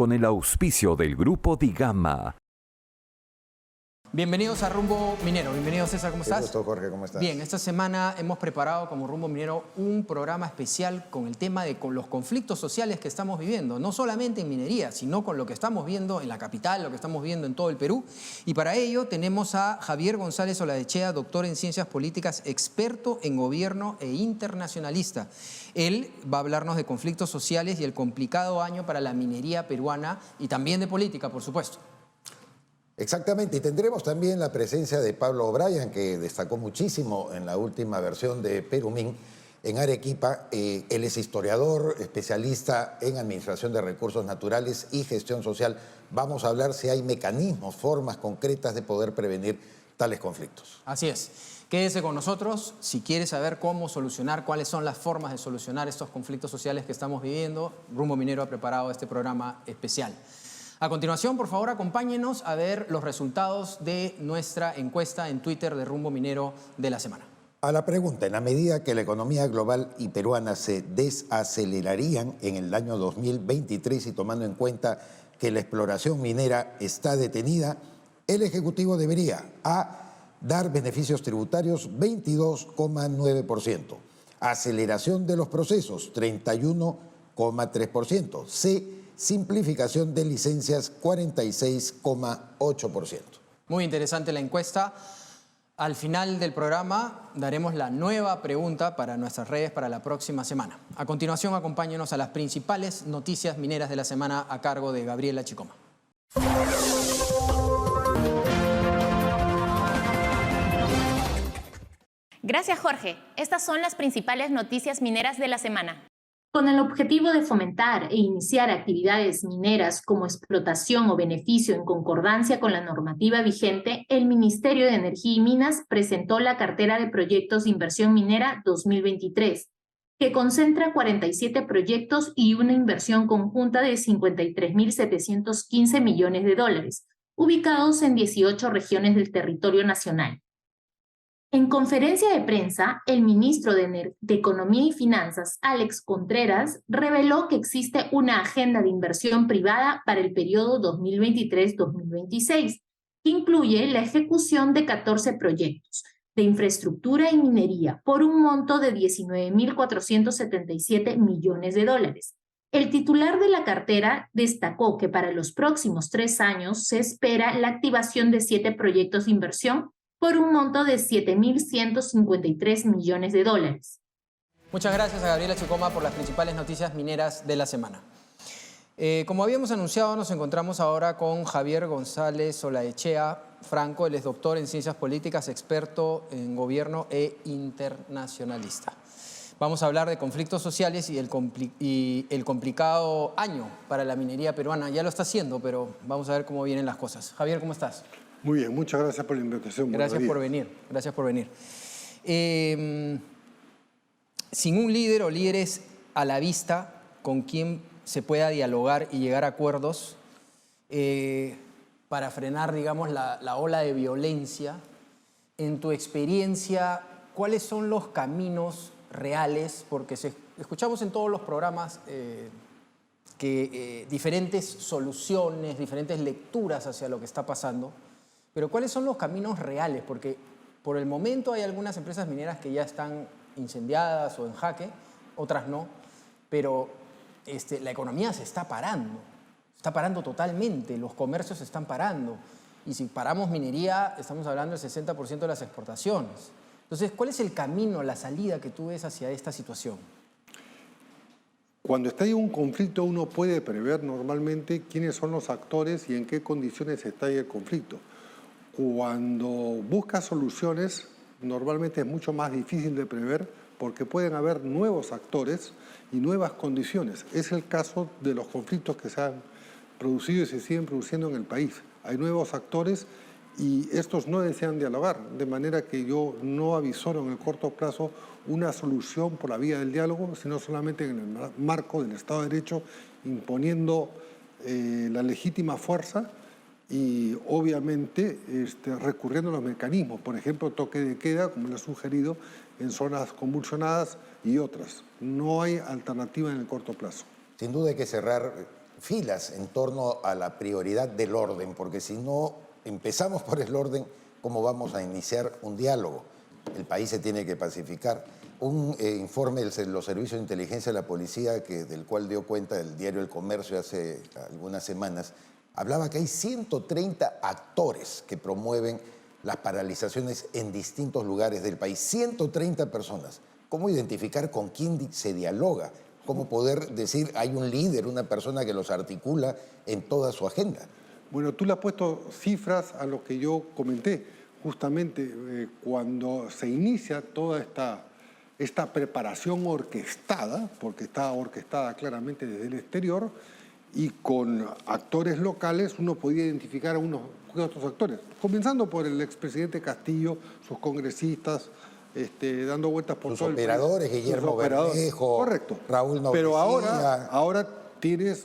con el auspicio del Grupo Digama. Bienvenidos a Rumbo Minero. Bienvenido, César, ¿cómo estás? Qué gusto, Jorge, ¿cómo estás? Bien, esta semana hemos preparado como Rumbo Minero un programa especial con el tema de los conflictos sociales que estamos viviendo, no solamente en minería, sino con lo que estamos viendo en la capital, lo que estamos viendo en todo el Perú. Y para ello tenemos a Javier González Olaechea, doctor en Ciencias Políticas, experto en gobierno e internacionalista. Él va a hablarnos de conflictos sociales y el complicado año para la minería peruana y también de política, por supuesto. Exactamente, y tendremos también la presencia de Pablo O'Brien, que destacó muchísimo en la última versión de Perumín en Arequipa. Él es historiador, especialista en administración de recursos naturales y gestión social. Vamos a hablar si hay mecanismos, formas concretas de poder prevenir tales conflictos. Así es. Quédese con nosotros si quiere saber cómo solucionar, cuáles son las formas de solucionar estos conflictos sociales que estamos viviendo. Rumbo Minero ha preparado este programa especial. A continuación, por favor, acompáñenos a ver los resultados de nuestra encuesta en Twitter de Rumbo Minero de la semana. A la pregunta, en la medida que la economía global y peruana se desacelerarían en el año 2023 y tomando en cuenta que la exploración minera está detenida, el Ejecutivo debería A. Dar beneficios tributarios 22,9%, aceleración de los procesos 31,3%, C. Simplificación de licencias 46,8%. Muy interesante la encuesta. Al final del programa daremos la nueva pregunta para nuestras redes para la próxima semana. A continuación, acompáñenos a las principales noticias mineras de la semana a cargo de Gabriela Chicoma. Gracias, Jorge. Estas son las principales noticias mineras de la semana. Con el objetivo de fomentar e iniciar actividades mineras como explotación o beneficio en concordancia con la normativa vigente, el Ministerio de Energía y Minas presentó la Cartera de Proyectos de Inversión Minera 2023, que concentra 47 proyectos y una inversión conjunta de 53.715 millones de dólares, ubicados en 18 regiones del territorio nacional. En conferencia de prensa, el ministro de Economía y Finanzas, Alex Contreras, reveló que existe una agenda de inversión privada para el periodo 2023-2026, que incluye la ejecución de 14 proyectos de infraestructura y minería por un monto de 19.477 millones de dólares. El titular de la cartera destacó que para los próximos 3 años se espera la activación de 7 proyectos de inversión por un monto de 7.153 millones de dólares. Muchas gracias a Gabriela Chicoma por las principales noticias mineras de la semana. Como habíamos anunciado, nos encontramos ahora con Javier González Olaechea Franco. Él es doctor en Ciencias Políticas, experto en gobierno e internacionalista. Vamos a hablar de conflictos sociales y el complicado año para la minería peruana. Ya lo está haciendo, pero vamos a ver cómo vienen las cosas. Javier, ¿cómo estás? Muy bien, muchas gracias por la invitación. Gracias por venir, gracias por venir. Sin un líder o líderes a la vista con quien se pueda dialogar y llegar a acuerdos para frenar, digamos, la ola de violencia, en tu experiencia, ¿cuáles son los caminos reales? Porque escuchamos en todos los programas que diferentes soluciones, diferentes lecturas hacia lo que está pasando. Pero ¿cuáles son los caminos reales? Porque por el momento hay algunas empresas mineras que ya están incendiadas o en jaque, otras no, pero la economía se está parando totalmente, los comercios se están parando. Y si paramos minería, estamos hablando del 60% de las exportaciones. Entonces, ¿cuál es el camino, la salida que tú ves hacia esta situación? Cuando está ahí un conflicto, uno puede prever normalmente quiénes son los actores y en qué condiciones está ahí el conflicto. Cuando buscas soluciones, normalmente es mucho más difícil de prever porque pueden haber nuevos actores y nuevas condiciones. Es el caso de los conflictos que se han producido y se siguen produciendo en el país. Hay nuevos actores y estos no desean dialogar, de manera que yo no avisoro en el corto plazo una solución por la vía del diálogo, sino solamente en el marco del Estado de Derecho, imponiendo la legítima fuerza y obviamente recurriendo a los mecanismos, por ejemplo, toque de queda, como le ha sugerido, en zonas convulsionadas y otras. No hay alternativa en el corto plazo. Sin duda hay que cerrar filas en torno a la prioridad del orden, porque si no empezamos por el orden, ¿cómo vamos a iniciar un diálogo? El país se tiene que pacificar. Un informe de los servicios de inteligencia de la policía, del cual dio cuenta el diario El Comercio hace algunas semanas, hablaba que hay 130 actores que promueven las paralizaciones en distintos lugares del país. 130 personas. ¿Cómo identificar con quién se dialoga? ¿Cómo poder decir hay un líder, una persona que los articula en toda su agenda? Bueno, tú le has puesto cifras a lo que yo comenté. Justamente cuando se inicia toda esta preparación orquestada, porque está orquestada claramente desde el exterior, y con actores locales uno podía identificar a unos otros actores, comenzando por el expresidente Castillo, sus congresistas, dando vueltas por sus todo operadores, el país. Guillermo Bermejo, correcto. Raúl Novecilla. Pero ahora tienes,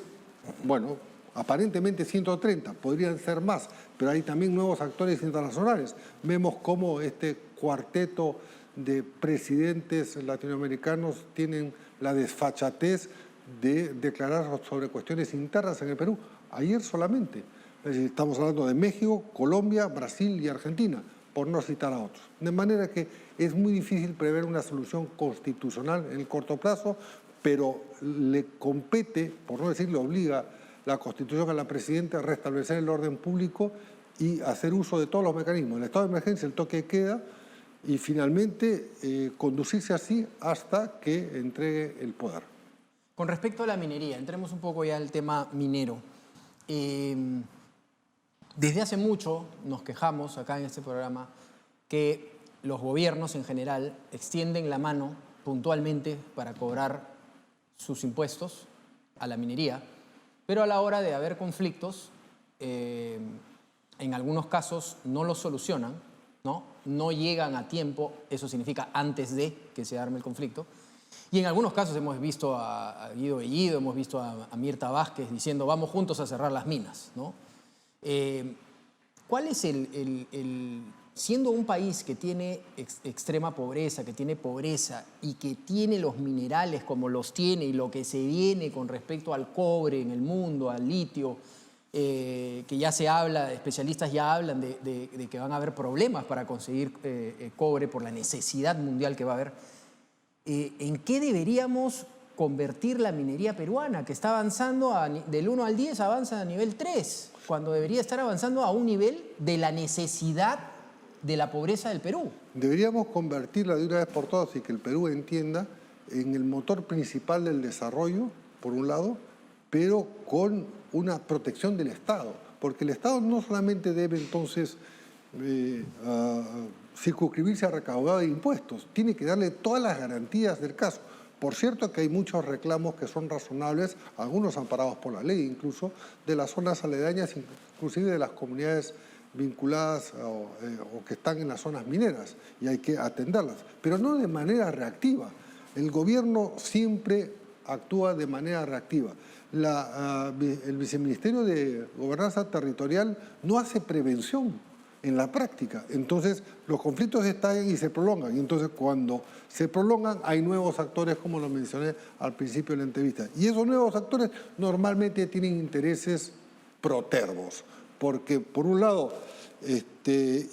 bueno, aparentemente 130, podrían ser más, pero hay también nuevos actores internacionales. Vemos cómo este cuarteto de presidentes latinoamericanos tienen la desfachatez de declarar sobre cuestiones internas en el Perú. Ayer solamente. Es decir, estamos hablando de México, Colombia, Brasil y Argentina, por no citar a otros. De manera que es muy difícil prever una solución constitucional en el corto plazo, pero le compete, por no decir le obliga, la Constitución a la Presidenta a restablecer el orden público y hacer uso de todos los mecanismos, el estado de emergencia, el toque de queda, y finalmente conducirse así hasta que entregue el poder. Con respecto a la minería, entremos un poco ya al tema minero. Desde hace mucho nos quejamos acá en este programa que los gobiernos en general extienden la mano puntualmente para cobrar sus impuestos a la minería, pero a la hora de haber conflictos, en algunos casos no los solucionan, no llegan a tiempo, eso significa antes de que se arme el conflicto. Y en algunos casos hemos visto a Guido Bellido, hemos visto a Mirta Vázquez diciendo vamos juntos a cerrar las minas, ¿no? ¿Cuál es siendo un país que tiene extrema pobreza, que tiene pobreza y que tiene los minerales como los tiene y lo que se viene con respecto al cobre en el mundo, al litio, que ya se habla, especialistas ya hablan de que van a haber problemas para conseguir cobre por la necesidad mundial que va a haber? ¿En qué deberíamos convertir la minería peruana, que está avanzando del 1 al 10, avanza a nivel 3, cuando debería estar avanzando a un nivel de la necesidad de la pobreza del Perú? Deberíamos convertirla de una vez por todas y que el Perú entienda en el motor principal del desarrollo, por un lado, pero con una protección del Estado, porque el Estado no solamente debe entonces circunscribirse a recaudar de impuestos, tiene que darle todas las garantías del caso. Por cierto que hay muchos reclamos que son razonables, algunos amparados por la ley incluso, de las zonas aledañas, inclusive de las comunidades vinculadas o que están en las zonas mineras, y hay que atenderlas, pero no de manera reactiva. El gobierno siempre actúa de manera reactiva. El Viceministerio de Gobernanza Territorial no hace prevención en la práctica. Entonces, los conflictos estallan y se prolongan. Y entonces, cuando se prolongan, hay nuevos actores, como lo mencioné al principio de la entrevista. Y esos nuevos actores normalmente tienen intereses protervos. Porque, por un lado,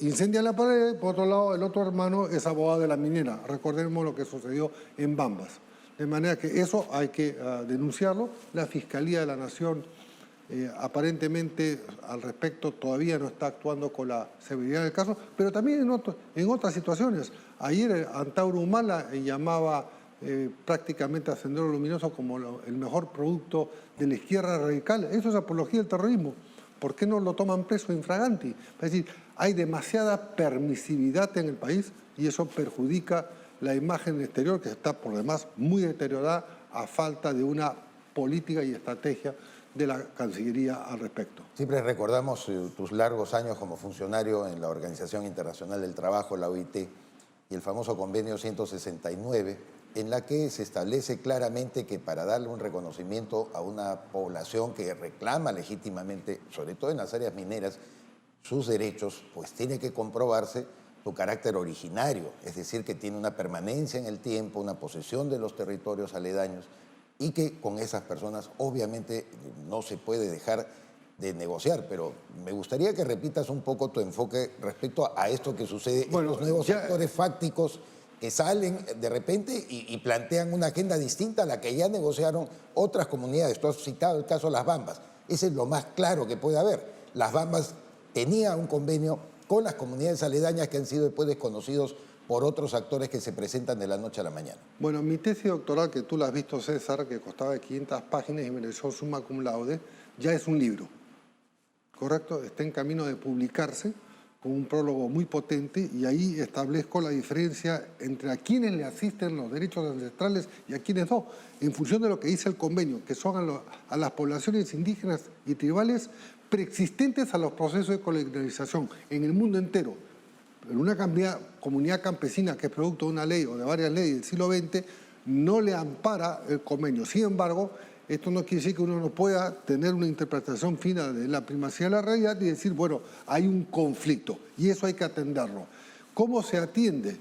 incendian la pared, por otro lado, el otro hermano es abogado de la minera. Recordemos lo que sucedió en Bambas. De manera que eso hay que denunciarlo. La Fiscalía de la Nación aparentemente al respecto todavía no está actuando con la severidad del caso, pero también en otras situaciones. Ayer Antauro Humala llamaba prácticamente a Sendero Luminoso como el mejor producto de la izquierda radical. Eso es apología del terrorismo. ¿Por qué no lo toman preso infraganti? Es decir, hay demasiada permisividad en el país y eso perjudica la imagen exterior, que está por demás muy deteriorada a falta de una política y estrategia de la Cancillería al respecto. Siempre recordamos tus largos años como funcionario en la Organización Internacional del Trabajo, la OIT, y el famoso convenio 169, en la que se establece claramente que para darle un reconocimiento a una población que reclama legítimamente, sobre todo en las áreas mineras, sus derechos, pues tiene que comprobarse su carácter originario, es decir, que tiene una permanencia en el tiempo, una posesión de los territorios aledaños. y que con esas personas obviamente no se puede dejar de negociar, pero me gustaría que repitas un poco tu enfoque respecto a esto que sucede, Bueno, estos nuevos ya- actores fácticos que salen de repente y plantean una agenda distinta a la que ya negociaron otras comunidades. Tú has citado el caso de Las Bambas. Ese es lo más claro que puede haber. Las Bambas tenía un convenio con las comunidades aledañas que han sido después desconocidos por otros actores que se presentan de la noche a la mañana. Bueno, mi tesis doctoral, que tú la has visto, César, que costaba 500 páginas y mereció summa cum laude, ya es un libro, ¿correcto? Está en camino de publicarse con un prólogo muy potente y ahí establezco la diferencia entre a quienes le asisten los derechos ancestrales y a quienes no, en función de lo que dice el convenio, que son a las poblaciones indígenas y tribales preexistentes a los procesos de colonización en el mundo entero. En una comunidad campesina que es producto de una ley o de varias leyes del siglo XX, no le ampara el convenio. Sin embargo, esto no quiere decir que uno no pueda tener una interpretación fina de la primacía de la realidad y decir, bueno, hay un conflicto y eso hay que atenderlo. ¿Cómo se atiende?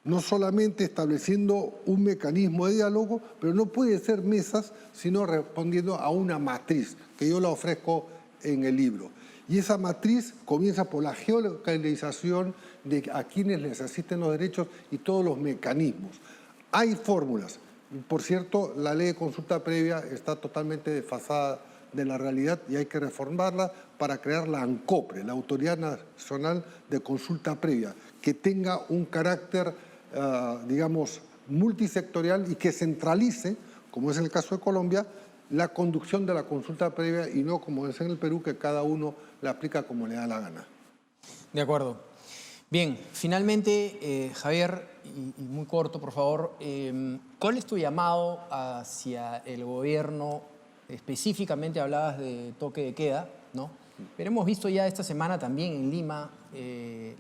No solamente estableciendo un mecanismo de diálogo, pero no puede ser mesas, sino respondiendo a una matriz, que yo la ofrezco en el libro. Y esa matriz comienza por la geolocalización de a quienes les asisten los derechos y todos los mecanismos. Hay fórmulas. Por cierto, la ley de consulta previa está totalmente desfasada de la realidad y hay que reformarla para crear la ANCOPRE, la Autoridad Nacional de Consulta Previa, que tenga un carácter, digamos, multisectorial y que centralice, como es en el caso de Colombia, la conducción de la consulta previa y no como es en el Perú, que cada uno la aplica como le da la gana. De acuerdo. Bien, finalmente, Javier, y muy corto, por favor, ¿cuál es tu llamado hacia el gobierno? Específicamente hablabas de toque de queda, ¿no? Pero hemos visto ya esta semana también en Lima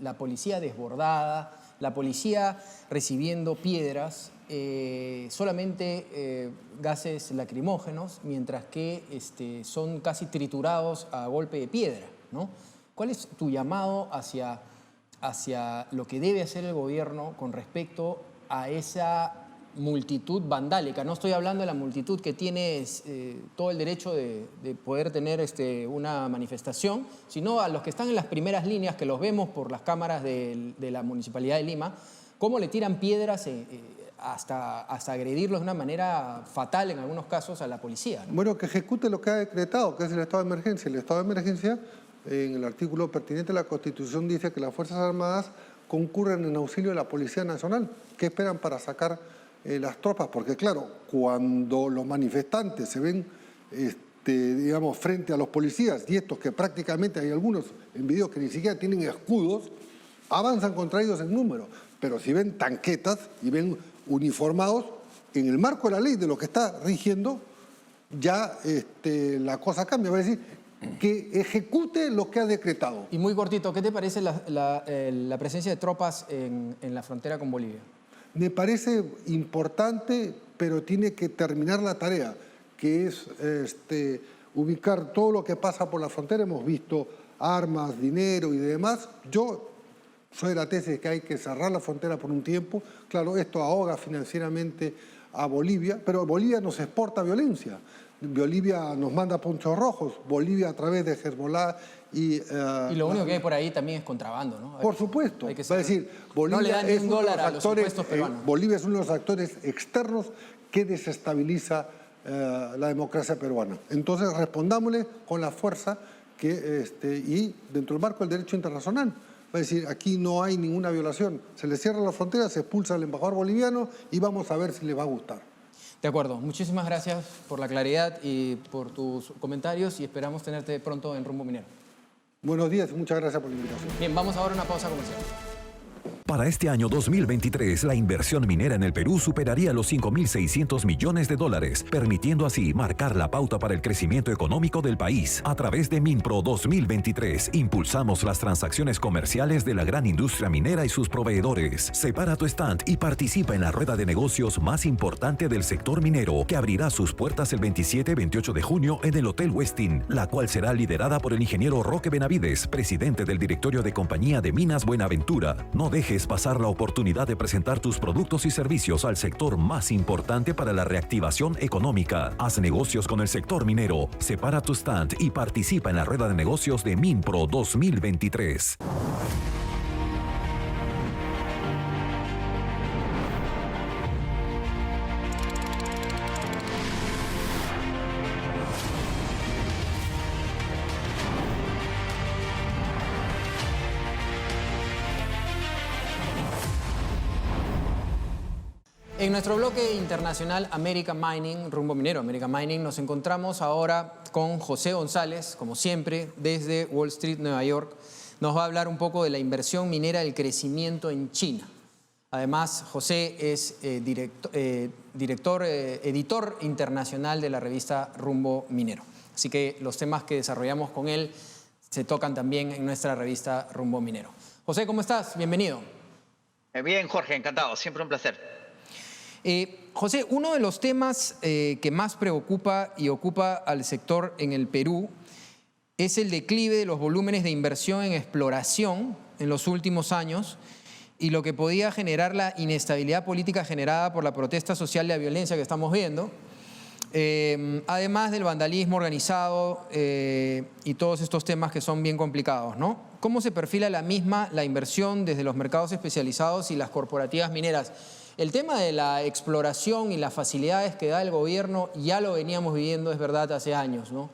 la policía desbordada, la policía recibiendo piedras, solamente gases lacrimógenos, mientras que son casi triturados a golpe de piedra, ¿no? ¿Cuál es tu llamado hacia lo que debe hacer el gobierno con respecto a esa multitud vandálica? No estoy hablando de la multitud que tiene todo el derecho de poder tener una manifestación, sino a los que están en las primeras líneas, que los vemos por las cámaras de la Municipalidad de Lima, cómo le tiran piedras hasta agredirlos de una manera fatal en algunos casos a la policía, ¿no? Bueno, que ejecute lo que ha decretado, que es el estado de emergencia. El estado de emergencia, en el artículo pertinente de la Constitución, dice que las Fuerzas Armadas concurren en auxilio de la Policía Nacional. ¿Qué esperan para sacar las tropas? Porque claro, cuando los manifestantes se ven, digamos, frente a los policías, y estos que prácticamente hay algunos en videos que ni siquiera tienen escudos, avanzan contra ellos en número. Pero si ven tanquetas y ven uniformados, en el marco de la ley de lo que está rigiendo, ya la cosa cambia. Va a decir que ejecute lo que ha decretado. Y muy cortito, ¿qué te parece la presencia de tropas en la frontera con Bolivia? Me parece importante, pero tiene que terminar la tarea, que es ubicar todo lo que pasa por la frontera. Hemos visto armas, dinero y demás. Yo soy de la tesis de que hay que cerrar la frontera por un tiempo. Claro, esto ahoga financieramente a Bolivia, pero Bolivia nos exporta violencia. Bolivia nos manda ponchos rojos, Bolivia a través de Hezbollah y lo único que hay por ahí también es contrabando, ¿no? Por supuesto. Hay que Va a decir, Bolivia no le dan ni es un uno de dólar los a los actores, impuestos peruanos. Bolivia es uno de los actores externos que desestabiliza la democracia peruana. Entonces respondámosle con la fuerza y dentro del marco del derecho internacional. Va a decir, aquí no hay ninguna violación. Se le cierra la frontera, se expulsa al embajador boliviano y vamos a ver si le va a gustar. De acuerdo. Muchísimas gracias por la claridad y por tus comentarios y esperamos tenerte pronto en Rumbo Minero. Buenos días y muchas gracias por la invitación. Bien, vamos ahora a una pausa comercial. Para este año 2023, la inversión minera en el Perú superaría los $5.600 millones, permitiendo así marcar la pauta para el crecimiento económico del país. A través de Minpro 2023, impulsamos las transacciones comerciales de la gran industria minera y sus proveedores. Separa tu stand y participa en la rueda de negocios más importante del sector minero, que abrirá sus puertas el 27 y 28 de junio en el Hotel Westin, la cual será liderada por el ingeniero Roque Benavides, presidente del directorio de Compañía de Minas Buenaventura. No dejes puedes pasar la oportunidad de presentar tus productos y servicios al sector más importante para la reactivación económica. Haz negocios con el sector minero. Separa tu stand y participa en la rueda de negocios de Minpro 2023. En nuestro bloque internacional American Mining, rumbo minero, American Mining, nos encontramos ahora con José González, como siempre, desde Wall Street, Nueva York. Nos va a hablar un poco de la inversión minera, el crecimiento en China. Además, José es editor internacional de la revista Rumbo Minero. Así que los temas que desarrollamos con él se tocan también en nuestra revista Rumbo Minero. José, ¿cómo estás? Bienvenido. Bien, Jorge, encantado. Siempre un placer. José, uno de los temas que más preocupa y ocupa al sector en el Perú es el declive de los volúmenes de inversión en exploración en los últimos años y lo que podía generar la inestabilidad política generada por la protesta social y la violencia que estamos viendo, además del vandalismo organizado y todos estos temas que son bien complicados, ¿no? ¿Cómo se perfila la inversión desde los mercados especializados y las corporativas mineras? El tema de la exploración y las facilidades que da el gobierno ya lo veníamos viviendo, es verdad, hace años, ¿no?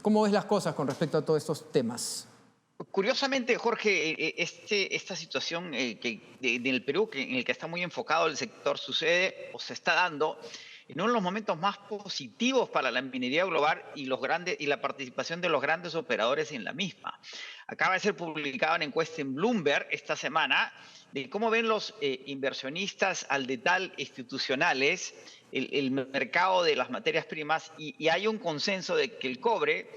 ¿Cómo ves las cosas con respecto a todos estos temas? Curiosamente, Jorge, esta situación en el Perú, en el que está muy enfocado el sector, sucede o se está dando en uno de los momentos más positivos para la minería global y la participación de los grandes operadores en la misma. Acaba de ser publicada una encuesta en Bloomberg esta semana de cómo ven los inversionistas al detalle institucionales el mercado de las materias primas y hay un consenso de que el cobre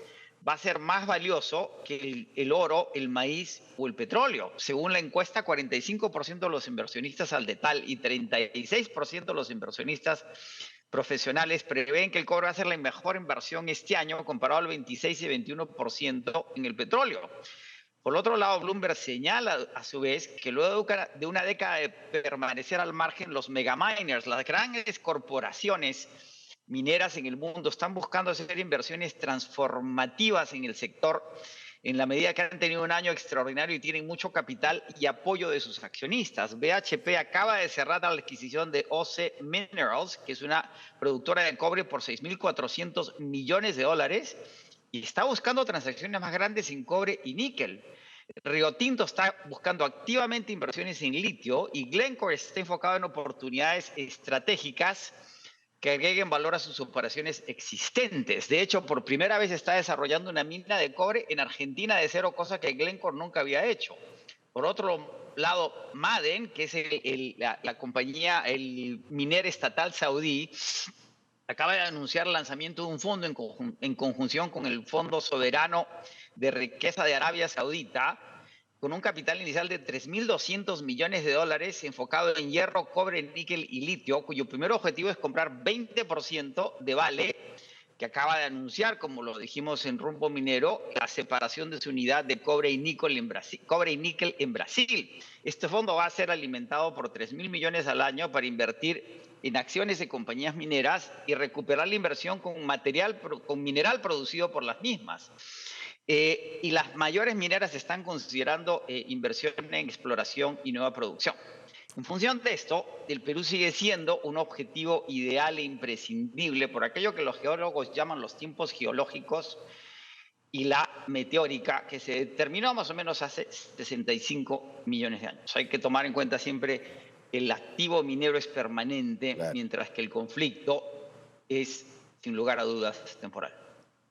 va a ser más valioso que el oro, el maíz o el petróleo. Según la encuesta, 45% de los inversionistas al detalle y 36% de los inversionistas profesionales prevén que el cobre va a ser la mejor inversión este año comparado al 26 y 21% en el petróleo. Por otro lado, Bloomberg señala a su vez que luego de una década de permanecer al margen, los megaminers, las grandes corporaciones mineras en el mundo, están buscando hacer inversiones transformativas en el sector en la medida que han tenido un año extraordinario y tienen mucho capital y apoyo de sus accionistas. BHP acaba de cerrar la adquisición de OC Minerals, que es una productora de cobre, por $6.400 millones y está buscando transacciones más grandes en cobre y níquel. Río Tinto está buscando activamente inversiones en litio y Glencore está enfocado en oportunidades estratégicas que agreguen valor a sus operaciones existentes. De hecho, por primera vez está desarrollando una mina de cobre en Argentina de cero, cosa que Glencore nunca había hecho. Por otro lado, Ma'aden, que es la compañía, el minero estatal saudí, acaba de anunciar el lanzamiento de un fondo en conjunción con el Fondo Soberano de Riqueza de Arabia Saudita, con un capital inicial de $3.200 millones enfocado en hierro, cobre, níquel y litio, cuyo primer objetivo es comprar 20% de Vale, que acaba de anunciar, como lo dijimos en Rumbo Minero, la separación de su unidad de cobre y níquel en Brasil. Este fondo va a ser alimentado por $3.000 millones al año para invertir en acciones de compañías mineras y recuperar la inversión con mineral producido por las mismas. Y las mayores mineras están considerando inversión en exploración y nueva producción. En función de esto, el Perú sigue siendo un objetivo ideal e imprescindible por aquello que los geólogos llaman los tiempos geológicos y la meteórica, que se determinó más o menos hace 65 millones de años. Hay que tomar en cuenta siempre que el activo minero es permanente, claro, mientras que el conflicto es, sin lugar a dudas, temporal.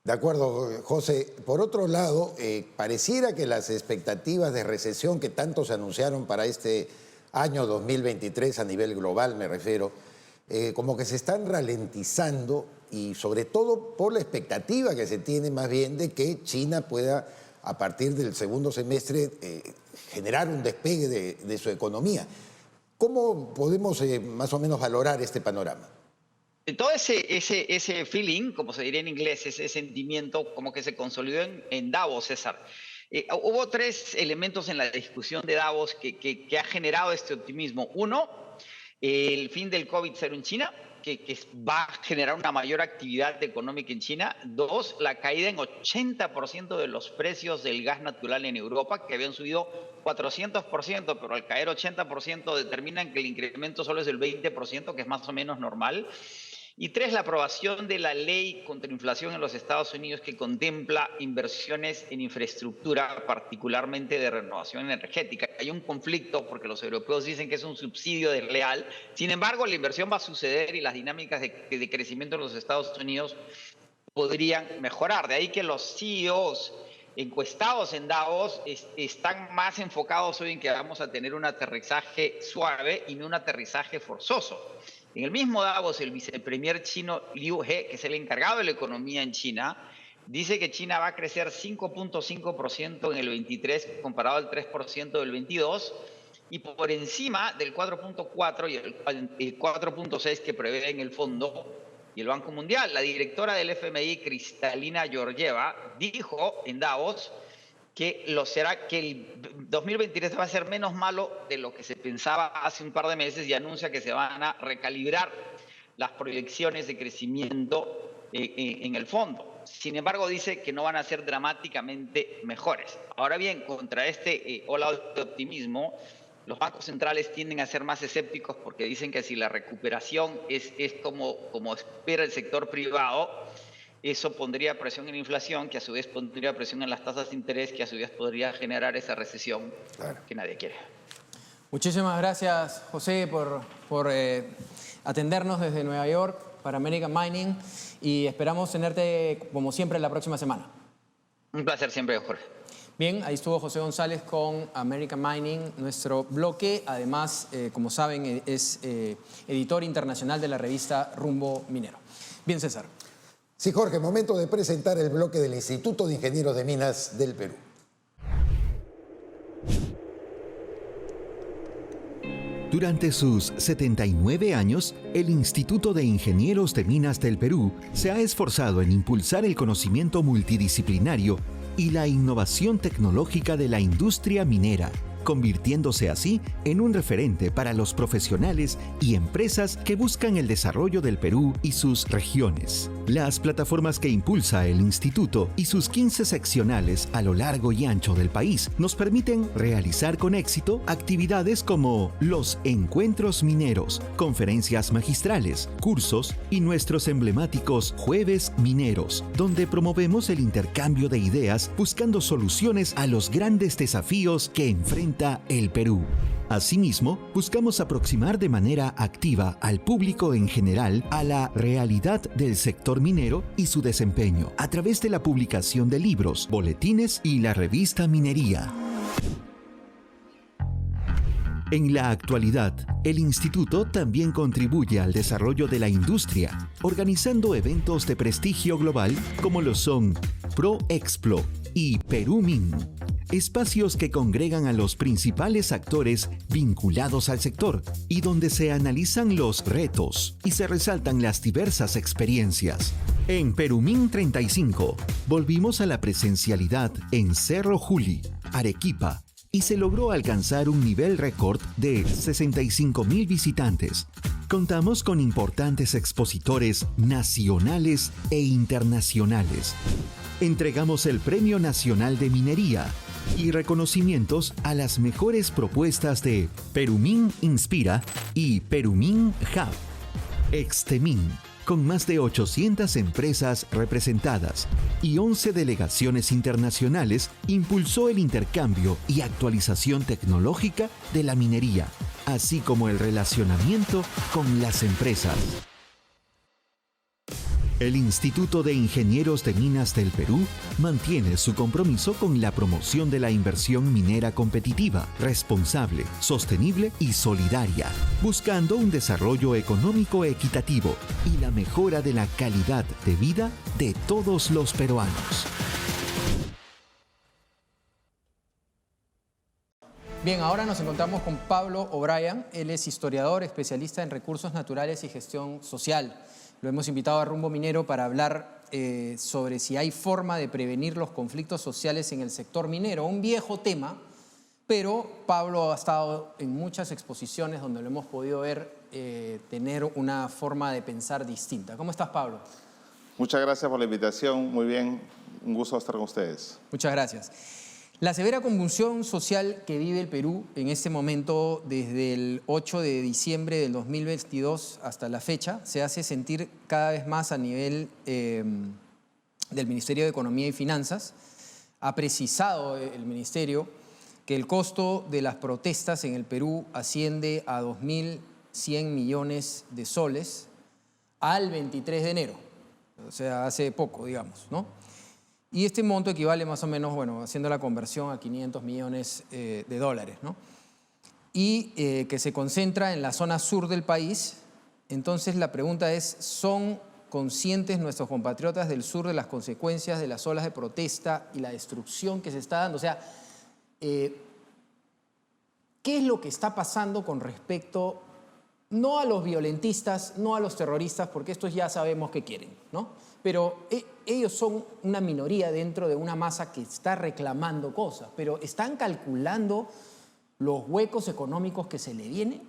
De acuerdo, José. Por otro lado, pareciera que las expectativas de recesión que tanto se anunciaron para este año 2023 a nivel global, me refiero, como que se están ralentizando y sobre todo por la expectativa que se tiene más bien de que China pueda, a partir del segundo semestre, generar un despegue de su economía. ¿Cómo podemos más o menos valorar este panorama? Todo ese feeling, como se diría en inglés, ese sentimiento como que se consolidó en Davos, César. Hubo tres elementos en la discusión de Davos que ha generado este optimismo. Uno, el fin del COVID-0 en China, que va a generar una mayor actividad económica en China. Dos, la caída en 80% de los precios del gas natural en Europa, que habían subido 400%, pero al caer 80% determinan que el incremento solo es del 20%, que es más o menos normal. Y tres, la aprobación de la ley contra la inflación en los Estados Unidos, que contempla inversiones en infraestructura, particularmente de renovación energética. Hay un conflicto porque los europeos dicen que es un subsidio desleal. Sin embargo, la inversión va a suceder y las dinámicas de crecimiento en los Estados Unidos podrían mejorar. De ahí que los CEOs encuestados en Davos están más enfocados hoy en que vamos a tener un aterrizaje suave y no un aterrizaje forzoso. En el mismo Davos, el vicepremier chino Liu He, que es el encargado de la economía en China, dice que China va a crecer 5.5% en el 23 comparado al 3% del 22 y por encima del 4.4 y el 4.6 que prevé en el fondo y el Banco Mundial. La directora del FMI, Kristalina Georgieva, dijo en Davos que el 2023 va a ser menos malo de lo que se pensaba hace un par de meses y anuncia que se van a recalibrar las proyecciones de crecimiento en el fondo. Sin embargo, dice que no van a ser dramáticamente mejores. Ahora bien, contra este ola de optimismo, los bancos centrales tienden a ser más escépticos porque dicen que si la recuperación es como espera el sector privado, eso pondría presión en la inflación, que a su vez pondría presión en las tasas de interés, que a su vez podría generar esa recesión que nadie quiere. Muchísimas gracias, José, por atendernos desde Nueva York para American Mining y esperamos tenerte, como siempre, la próxima semana. Un placer siempre, Jorge. Bien, ahí estuvo José González con American Mining, nuestro bloque. Además, como saben, es editor internacional de la revista Rumbo Minero. Bien, César. Sí, Jorge, momento de presentar el bloque del Instituto de Ingenieros de Minas del Perú. Durante sus 79 años, el Instituto de Ingenieros de Minas del Perú se ha esforzado en impulsar el conocimiento multidisciplinario y la innovación tecnológica de la industria minera, convirtiéndose así en un referente para los profesionales y empresas que buscan el desarrollo del Perú y sus regiones. Las plataformas que impulsa el Instituto y sus 15 seccionales a lo largo y ancho del país nos permiten realizar con éxito actividades como los encuentros mineros, conferencias magistrales, cursos y nuestros emblemáticos Jueves Mineros, donde promovemos el intercambio de ideas buscando soluciones a los grandes desafíos que enfrenta el Perú. Asimismo, buscamos aproximar de manera activa al público en general a la realidad del sector minero y su desempeño a través de la publicación de libros, boletines y la revista Minería. En la actualidad, el Instituto también contribuye al desarrollo de la industria, organizando eventos de prestigio global como lo son ProExplo y PeruMin, espacios que congregan a los principales actores vinculados al sector y donde se analizan los retos y se resaltan las diversas experiencias. En PeruMin 35 volvimos a la presencialidad en Cerro Juli, Arequipa, y se logró alcanzar un nivel récord de 65,000 visitantes. Contamos con importantes expositores nacionales e internacionales. Entregamos el Premio Nacional de Minería y reconocimientos a las mejores propuestas de PeruMin Inspira y PeruMin Hub. Extemin, con más de 800 empresas representadas y 11 delegaciones internacionales, impulsó el intercambio y actualización tecnológica de la minería, así como el relacionamiento con las empresas. El Instituto de Ingenieros de Minas del Perú mantiene su compromiso con la promoción de la inversión minera competitiva, responsable, sostenible y solidaria, buscando un desarrollo económico equitativo y la mejora de la calidad de vida de todos los peruanos. Bien, ahora nos encontramos con Pablo O'Brien. Él es historiador, especialista en recursos naturales y gestión social. Lo hemos invitado a Rumbo Minero para hablar sobre si hay forma de prevenir los conflictos sociales en el sector minero. Un viejo tema, pero Pablo ha estado en muchas exposiciones donde lo hemos podido ver tener una forma de pensar distinta. ¿Cómo estás, Pablo? Muchas gracias por la invitación. Muy bien, un gusto estar con ustedes. Muchas gracias. La severa convulsión social que vive el Perú en este momento, desde el 8 de diciembre del 2022 hasta la fecha, se hace sentir cada vez más a nivel del Ministerio de Economía y Finanzas. Ha precisado el Ministerio que el costo de las protestas en el Perú asciende a 2.100 millones de soles al 23 de enero, o sea, hace poco, digamos, ¿no? Y este monto equivale más o menos, bueno, haciendo la conversión a 500 millones de dólares, ¿no? Y que se concentra en la zona sur del país. Entonces la pregunta es, ¿son conscientes nuestros compatriotas del sur de las consecuencias de las olas de protesta y la destrucción que se está dando? O sea, ¿qué es lo que está pasando con respecto, no a los violentistas, no a los terroristas, porque estos ya sabemos qué quieren, ¿no? Pero ellos son una minoría dentro de una masa que está reclamando cosas, pero ¿están calculando los huecos económicos que se le vienen?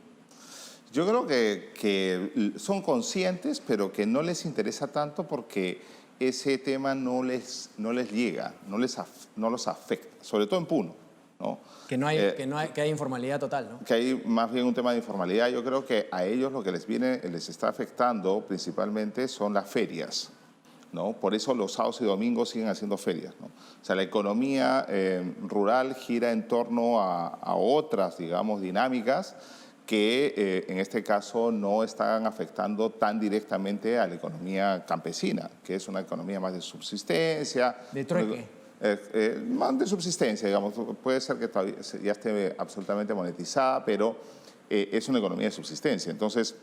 Yo creo que son conscientes, pero que no les interesa tanto porque ese tema no les llega, no los afecta, sobre todo en Puno, ¿no? Que hay informalidad total, ¿no? Que hay más bien un tema de informalidad. Yo creo que a ellos lo que les está afectando principalmente son las ferias, ¿no? Por eso los sábados y domingos siguen haciendo ferias, ¿no? O sea, la economía rural gira en torno a otras, digamos, dinámicas que en este caso no están afectando tan directamente a la economía campesina, que es una economía más de subsistencia. ¿De trueque? Más de subsistencia, digamos. Puede ser que todavía ya esté absolutamente monetizada, pero es una economía de subsistencia. Entonces,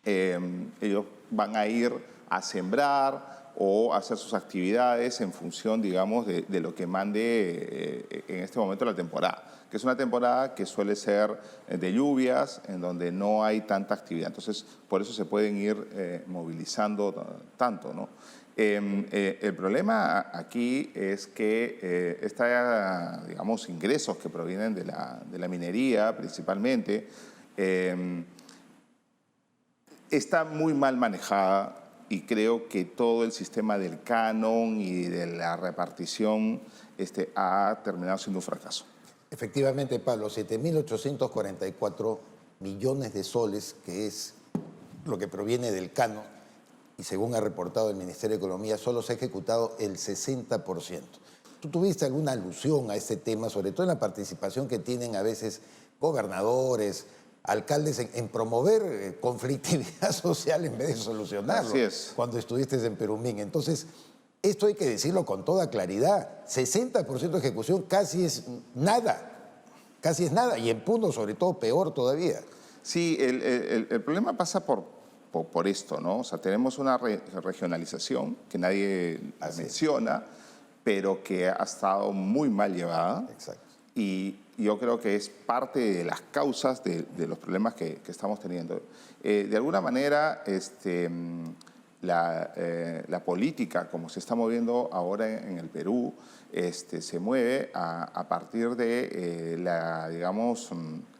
ellos van a ir a sembrar o hacer sus actividades en función, digamos, de lo que mande en este momento la temporada, que es una temporada que suele ser de lluvias, en donde no hay tanta actividad. Entonces, por eso se pueden ir movilizando tanto, ¿no? El problema aquí es que digamos, ingresos que provienen de la minería, principalmente, está muy mal manejada. Y creo que todo el sistema del canon y de la repartición ha terminado siendo un fracaso. Efectivamente, Pablo, 7.844 millones de soles, que es lo que proviene del canon, y según ha reportado el Ministerio de Economía, solo se ha ejecutado el 60%. ¿Tú tuviste alguna alusión a este tema, sobre todo en la participación que tienen a veces gobernadores, alcaldes en promover conflictividad social en vez de solucionarlo? Así es. Cuando estuviste en Perumín. Entonces, esto hay que decirlo con toda claridad. 60% de ejecución casi es nada. Casi es nada. Y en Puno, sobre todo, peor todavía. Sí, el problema pasa por esto, ¿no? O sea, tenemos una regionalización que nadie menciona, pero que ha estado muy mal llevada. Exacto. Y yo creo que es parte de las causas de los problemas que estamos teniendo. De alguna manera, la política, como se está moviendo ahora en el Perú, se mueve a partir de la, digamos,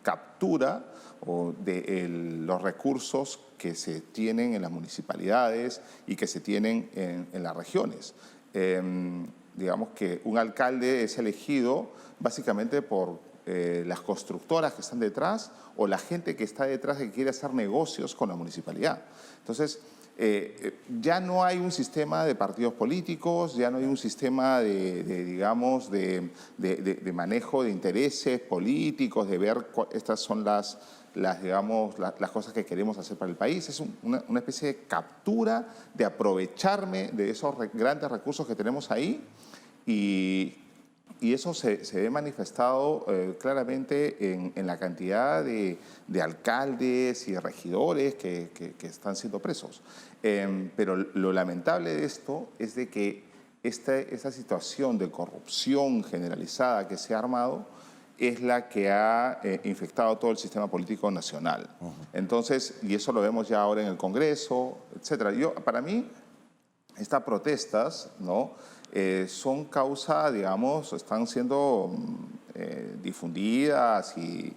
captura o de los recursos que se tienen en las municipalidades y que se tienen en las regiones. Digamos que un alcalde es elegido básicamente por las constructoras que están detrás o la gente que está detrás que quiere hacer negocios con la municipalidad. Entonces, ya no hay un sistema de partidos políticos, ya no hay un sistema digamos, de manejo de intereses políticos, de ver estas son las cosas que queremos hacer para el país. Es una especie de captura, de aprovecharme de esos grandes recursos que tenemos ahí y eso se ve manifestado claramente en la cantidad de alcaldes y regidores que están siendo presos. Pero lo lamentable de esto es de que esta situación de corrupción generalizada que se ha armado es la que ha infectado todo el sistema político nacional. Entonces, y eso lo vemos ya ahora en el Congreso, etcétera. Para mí, estas protestas, ¿no? Son causa, digamos, están siendo difundidas y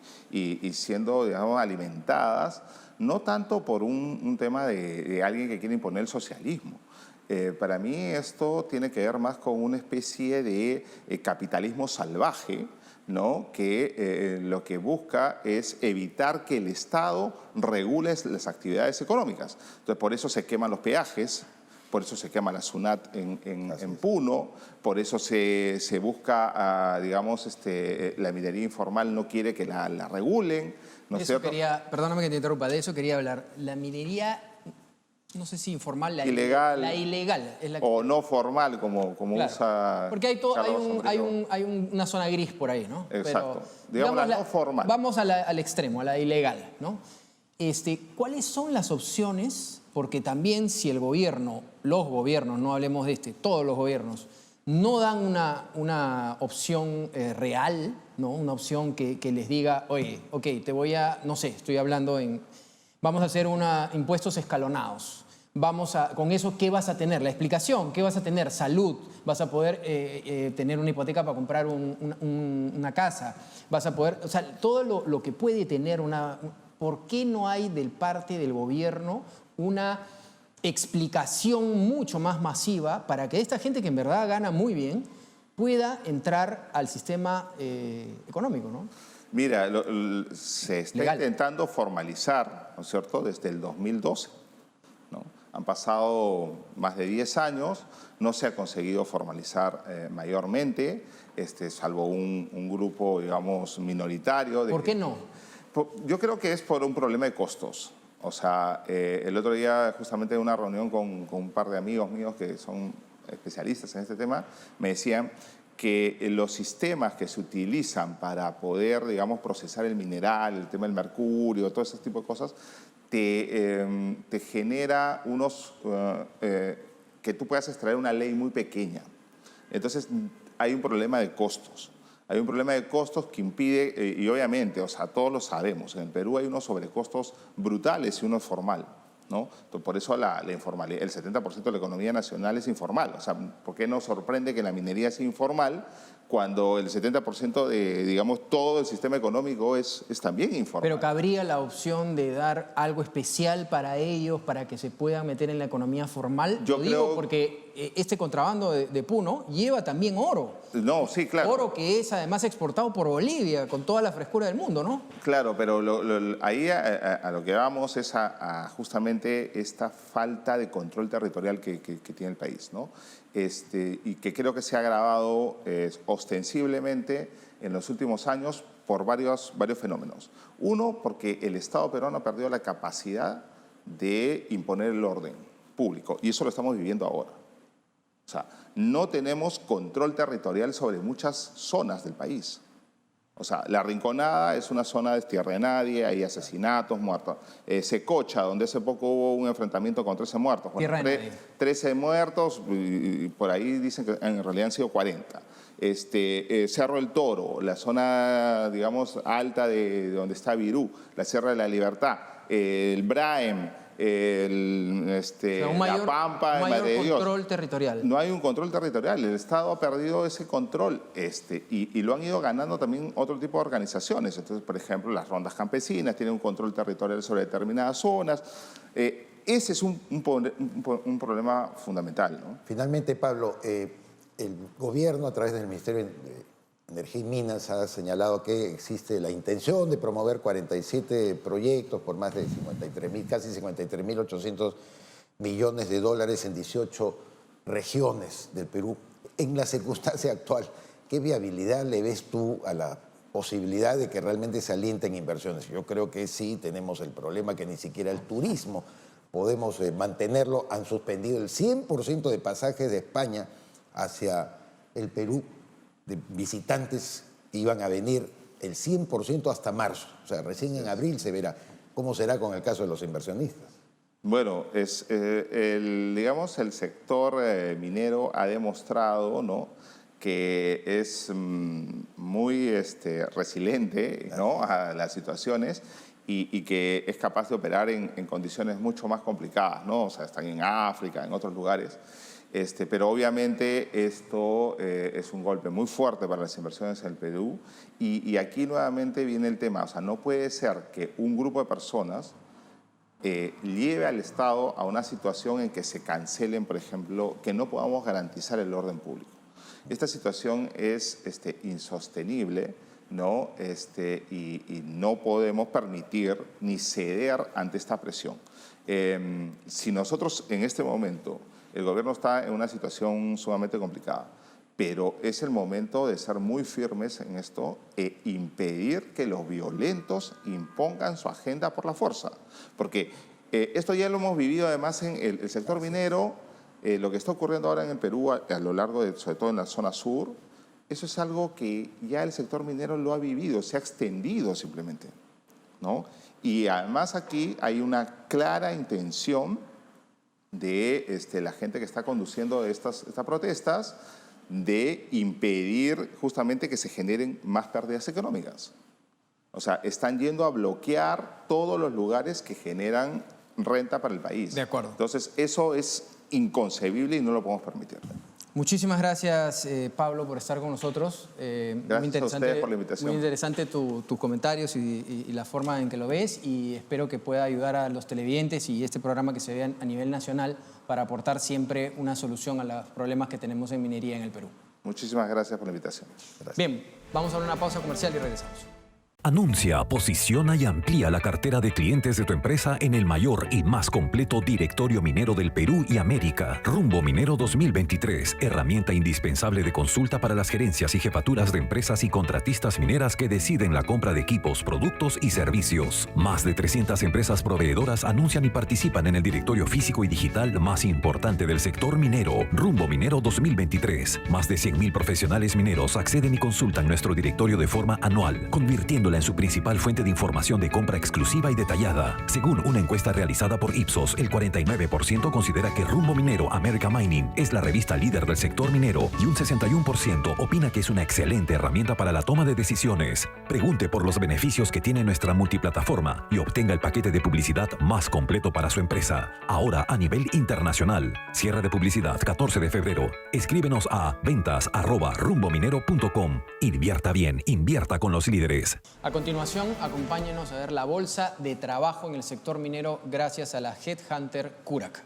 siendo, digamos, alimentadas, no tanto por un tema de alguien que quiere imponer el socialismo. Para mí esto tiene que ver más con una especie de capitalismo salvaje, ¿no? Que lo que busca es evitar que el Estado regule las actividades económicas. Entonces, por eso se queman los peajes, por eso se quema la SUNAT en Puno, por eso se busca, digamos, la minería informal no quiere que la regulen, ¿no es cierto? Perdóname que te interrumpa, de eso quería hablar. La minería, no sé si informal, la ilegal. Es la que... O no formal, como claro, usa... porque hay una zona gris por ahí, ¿no? Exacto. Digamos la no formal. Vamos al extremo, a la ilegal, ¿no? ¿Cuáles son las opciones? Porque también si el gobierno, los gobiernos, no hablemos de todos los gobiernos, no dan una opción real, ¿no? Una opción que les diga, oye, ok, te voy a, no sé, estoy hablando vamos a hacer impuestos escalonados. Con eso, ¿qué vas a tener? La explicación, ¿qué vas a tener? Salud, vas a poder tener una hipoteca para comprar una casa, vas a poder, o sea, todo lo que puede tener ¿por qué no hay del parte del gobierno una explicación mucho más masiva para que esta gente que en verdad gana muy bien pueda entrar al sistema económico, ¿no? Mira, se está legal, intentando formalizar, ¿no es cierto?, desde el 2012, ¿no? Han pasado más de 10 años, no se ha conseguido formalizar mayormente, salvo un grupo, digamos, minoritario. ¿Por qué no? Yo creo que es por un problema de costos. O sea, el otro día justamente en una reunión con un par de amigos míos que son especialistas en este tema, me decían que los sistemas que se utilizan para poder, digamos, procesar el mineral, el tema del mercurio, todo ese tipo de cosas, te genera que tú puedas extraer una ley muy pequeña. Entonces, hay un problema de costos. Hay un problema de costos que impide, y obviamente, o sea, todos lo sabemos, en el Perú hay unos sobrecostos brutales y uno es formal, ¿no? Entonces, por eso la informalidad, el 70% de la economía nacional es informal. O sea, ¿por qué nos sorprende que la minería sea informal cuando el 70% de, digamos, todo el sistema económico es también informal? Pero cabría la opción de dar algo especial para ellos, para que se puedan meter en la economía formal. Yo digo porque este contrabando de Puno lleva también oro. No, sí, claro. Oro que es además exportado por Bolivia con toda la frescura del mundo, ¿no? Claro, pero ahí a lo que vamos es a justamente esta falta de control territorial que tiene el país, ¿no? Y que creo que se ha agravado ostensiblemente en los últimos años por varios fenómenos. Uno, porque el Estado peruano ha perdido la capacidad de imponer el orden público, y eso lo estamos viviendo ahora. O sea, no tenemos control territorial sobre muchas zonas del país. O sea, La Rinconada es una zona de tierra de nadie, hay asesinatos, muertos. Secocha, donde hace poco hubo un enfrentamiento con 13 muertos. Bueno, 13 muertos, y por ahí dicen que en realidad han sido 40. Cerro del Toro, la zona, digamos, alta de donde está Virú, la Sierra de la Libertad, el Braem, La Pampa, no Madre de Dios. No hay control territorial. No hay un control territorial. El Estado ha perdido ese control y lo han ido ganando también otro tipo de organizaciones. Entonces, por ejemplo, las rondas campesinas tienen un control territorial sobre determinadas zonas. Ese es un problema fundamental, ¿no? Finalmente, Pablo, el gobierno a través del Ministerio de Energía y Minas ha señalado que existe la intención de promover 47 proyectos por más de 53.000, casi 53.800 millones de dólares en 18 regiones del Perú. En la circunstancia actual, ¿qué viabilidad le ves tú a la posibilidad de que realmente se alienten inversiones? Yo creo que sí tenemos el problema que ni siquiera el turismo podemos mantenerlo. Han suspendido el 100% de pasajes de España hacia el Perú, de visitantes iban a venir el 100% hasta marzo. O sea, recién en abril se verá. ¿Cómo será con el caso de los inversionistas? Bueno, digamos, el sector minero ha demostrado, ¿no?, que es muy resiliente, ¿no?, a las situaciones y que es capaz de operar en condiciones mucho más complicadas, ¿no? O sea, están en África, en otros lugares. Pero obviamente esto es un golpe muy fuerte para las inversiones en el Perú y aquí nuevamente viene el tema, o sea, no puede ser que un grupo de personas lleve al Estado a una situación en que se cancelen, por ejemplo, que no podamos garantizar el orden público. Esta situación es insostenible, ¿no? Y no podemos permitir ni ceder ante esta presión. Si nosotros en este momento, el gobierno está en una situación sumamente complicada, pero es el momento de ser muy firmes en esto e impedir que los violentos impongan su agenda por la fuerza. Porque esto ya lo hemos vivido además en el sector minero, lo que está ocurriendo ahora en el Perú a lo largo de, sobre todo en la zona sur, eso es algo que ya el sector minero lo ha vivido, se ha extendido simplemente, ¿no? Y además aquí hay una clara intención de la gente que está conduciendo estas protestas de impedir justamente que se generen más pérdidas económicas. O sea, están yendo a bloquear todos los lugares que generan renta para el país. De acuerdo. Entonces, eso es inconcebible y no lo podemos permitir. Muchísimas gracias, Pablo, por estar con nosotros. Gracias a ustedes por la invitación. Muy interesante tus comentarios y la forma en que lo ves, y espero que pueda ayudar a los televidentes y este programa que se vea a nivel nacional para aportar siempre una solución a los problemas que tenemos en minería en el Perú. Muchísimas gracias por la invitación. Gracias. Bien, vamos a una pausa comercial y regresamos. Anuncia, posiciona y amplía la cartera de clientes de tu empresa en el mayor y más completo directorio minero del Perú y América. Rumbo Minero 2023, herramienta indispensable de consulta para las gerencias y jefaturas de empresas y contratistas mineras que deciden la compra de equipos, productos y servicios. Más de 300 empresas proveedoras anuncian y participan en el directorio físico y digital más importante del sector minero. Rumbo Minero 2023. Más de 100.000 profesionales mineros acceden y consultan nuestro directorio de forma anual, convirtiéndolo en su principal fuente de información de compra exclusiva y detallada. Según una encuesta realizada por Ipsos, el 49% considera que Rumbo Minero America Mining es la revista líder del sector minero y un 61% opina que es una excelente herramienta para la toma de decisiones. Pregunte por los beneficios que tiene nuestra multiplataforma y obtenga el paquete de publicidad más completo para su empresa, ahora a nivel internacional. Cierre de publicidad 14 de febrero. Escríbenos a ventas@rumbominero.com. Invierta bien, invierta con los líderes. A continuación, acompáñenos a ver la bolsa de trabajo en el sector minero gracias a la Headhunter Curac.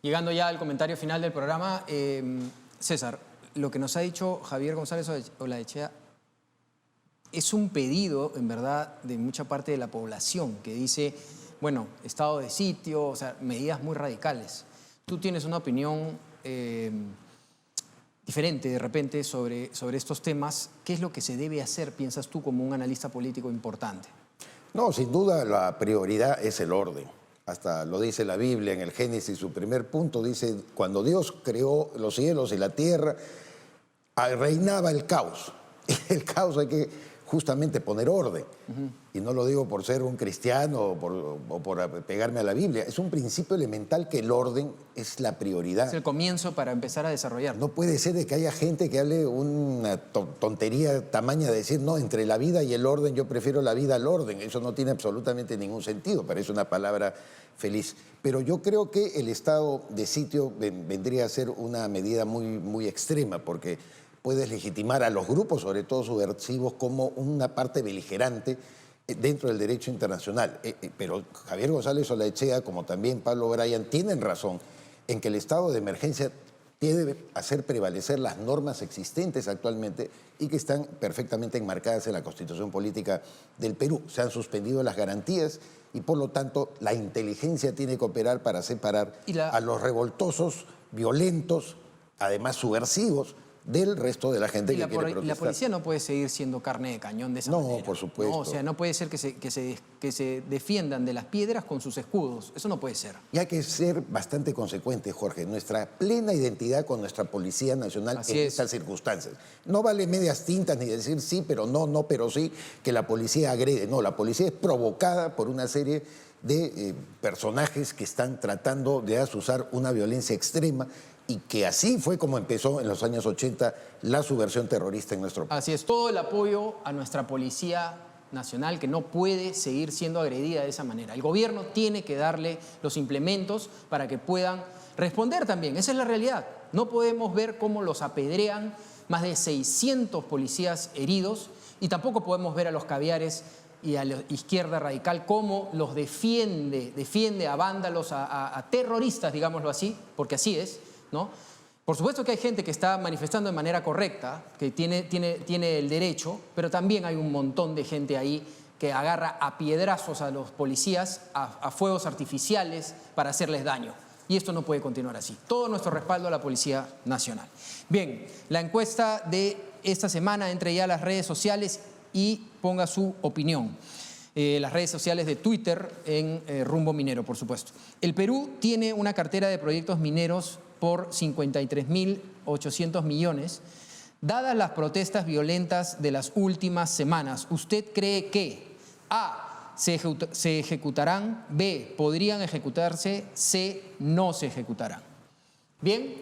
Llegando ya al comentario final del programa, César, lo que nos ha dicho Javier González Olaechea es un pedido, en verdad, de mucha parte de la población que dice, bueno, estado de sitio, o sea, medidas muy radicales. Tú tienes una opinión diferente de repente sobre estos temas. ¿Qué es lo que se debe hacer, piensas tú, como un analista político importante? No, sin duda la prioridad es el orden. Hasta lo dice la Biblia en el Génesis, su primer punto dice, cuando Dios creó los cielos y la tierra, reinaba el caos. Y el caos hay que justamente poner orden. Y no lo digo por ser un cristiano o por pegarme a la Biblia. Es un principio elemental que el orden es la prioridad. Es el comienzo para empezar a desarrollar. No puede ser de que haya gente que hable una tontería tamaña de decir, no, entre la vida y el orden yo prefiero la vida al orden. Eso no tiene absolutamente ningún sentido, parece una palabra feliz. Pero yo creo que el estado de sitio vendría a ser una medida muy extrema, porque puedes legitimar a los grupos, sobre todo subversivos, como una parte beligerante dentro del derecho internacional. Pero Javier González Olaechea, como también Pablo Bryan, tienen razón en que el estado de emergencia debe hacer prevalecer las normas existentes actualmente y que están perfectamente enmarcadas en la Constitución Política del Perú. Se han suspendido las garantías y, por lo tanto, la inteligencia tiene que operar para separar a los revoltosos, violentos, además subversivos, del resto de la gente Y que quiere la protestar. policía no puede seguir siendo carne de cañón de esa manera. No, por supuesto. No, o sea, no puede ser que se defiendan de las piedras con sus escudos. Eso no puede ser. Y hay que ser bastante consecuentes, Jorge. Nuestra plena identidad con nuestra Policía Nacional Así en es. estas circunstancias. No vale medias tintas ni decir sí, pero no, no, pero sí, que la policía agrede. No, la policía es provocada por una serie de personajes que están tratando de azuzar una violencia extrema y que así fue como empezó en los años 80 la subversión terrorista en nuestro país. Así es, todo el apoyo a nuestra Policía Nacional, que no puede seguir siendo agredida de esa manera. El gobierno tiene que darle los implementos para que puedan responder también. Esa es la realidad. No podemos ver cómo los apedrean más de 600 policías heridos y tampoco podemos ver a los caviares y a la izquierda radical cómo los defiende a vándalos, a terroristas, digámoslo así, porque así es, ¿no? Por supuesto que hay gente que está manifestando de manera correcta, que tiene el derecho, pero también hay un montón de gente ahí que agarra a piedrazos a los policías, a fuegos artificiales para hacerles daño. Y esto no puede continuar así. Todo nuestro respaldo a la Policía Nacional. Bien, la encuesta de esta semana, entre ya a las redes sociales y ponga su opinión. Las redes sociales de Twitter en Rumbo Minero, por supuesto. El Perú tiene una cartera de proyectos mineros por 53.800 millones. Dadas las protestas violentas de las últimas semanas, ¿usted cree que A, se ejecutarán, B, podrían ejecutarse, C, no se ejecutarán? Bien,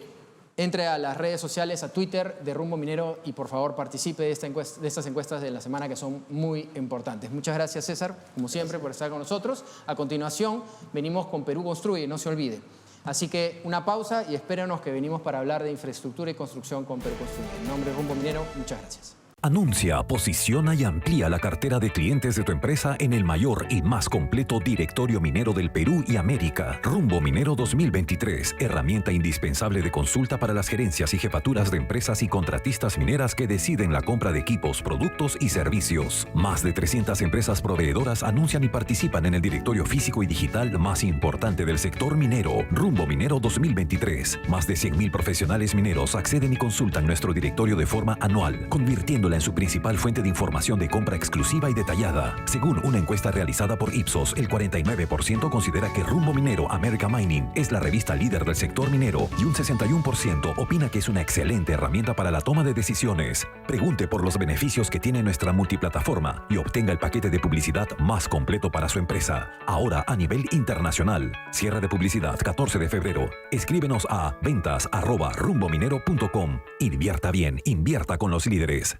entre a las redes sociales, a Twitter de Rumbo Minero y por favor participe de estas encuestas de la semana que son muy importantes. Muchas gracias, César, como siempre, por estar con nosotros. A continuación, venimos con Perú Construye, no se olvide. Así que una pausa y espérenos que venimos para hablar de infraestructura y construcción con Perú Construye. En nombre de Rumbo Minero, muchas gracias. Anuncia, posiciona y amplía la cartera de clientes de tu empresa en el mayor y más completo directorio minero del Perú y América. Rumbo Minero 2023, herramienta indispensable de consulta para las gerencias y jefaturas de empresas y contratistas mineras que deciden la compra de equipos, productos y servicios. Más de 300 empresas proveedoras anuncian y participan en el directorio físico y digital más importante del sector minero. Rumbo Minero 2023. Más de 100.000 profesionales mineros acceden y consultan nuestro directorio de forma anual, convirtiéndola en su principal fuente de información de compra exclusiva y detallada. Según una encuesta realizada por Ipsos, el 49% considera que Rumbo Minero America Mining es la revista líder del sector minero y un 61% opina que es una excelente herramienta para la toma de decisiones. Pregunte por los beneficios que tiene nuestra multiplataforma y obtenga el paquete de publicidad más completo para su empresa. Ahora a nivel internacional. Cierre de publicidad 14 de febrero. Escríbenos a ventas@rumbominero.com. Invierta bien, invierta con los líderes.